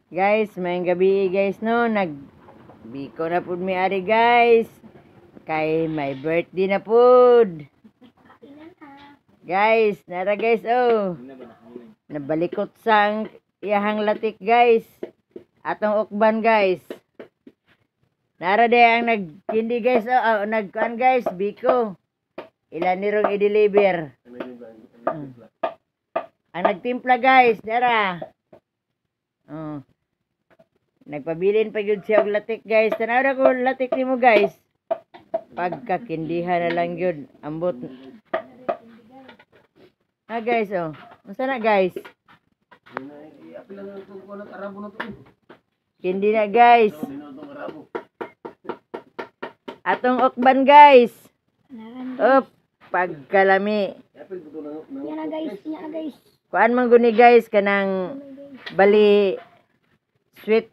Guys, may gabi guys no, nagbiko na pud mi ari guys. Kay may birthday na pud. Guys, nara guys oh. Nabalikot sang iyahang latik guys. Atong ukban guys. Nara de ang nagkindi guys oh, nagkuan guys, biko. Ilan nirong i-deliver. Ang nagtimpla guys, nara. Oh. Nagpabilin pa yun siya og latik guys. Tanaw na ko latik nimo guys. Pagkakindihan na lang yun. Ambot. Ha guys oh. Unsa na guys? Kindi na guys. Atong ukban guys. Up. Pagkalami. Yan na guys, yan na guys. Kuan man guni guys kanang bali sweet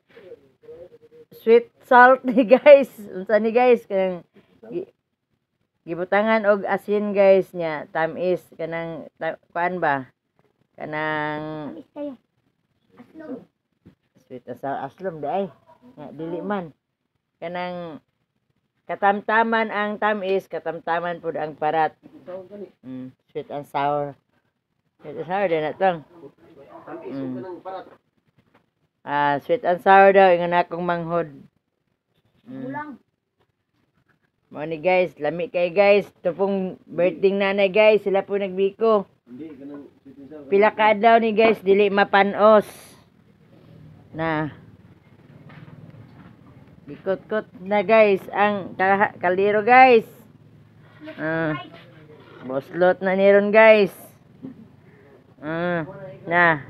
salt ni guys. Unsa ni guys kanang gibutangan og asin guys nya tamis kanang kuan ba? Kanang Amis kayo. Aslong. sweet aslom di ay. Nga dili man. Kanang katamtaman ang tamis, katamtaman pud ang parat. Sweet and sour. Sweet and sour din atong. Sweet and sour daw ingon akong manghod. Bulang. Mo ni guys, lami kay guys. Tupong birthday nanay guys, sila po nagbiko. Pila ka adlaw ni guys, dili mapanos. Na. Bikot-kot na guys ang kaliro guys. Boslot na niron guys. Na.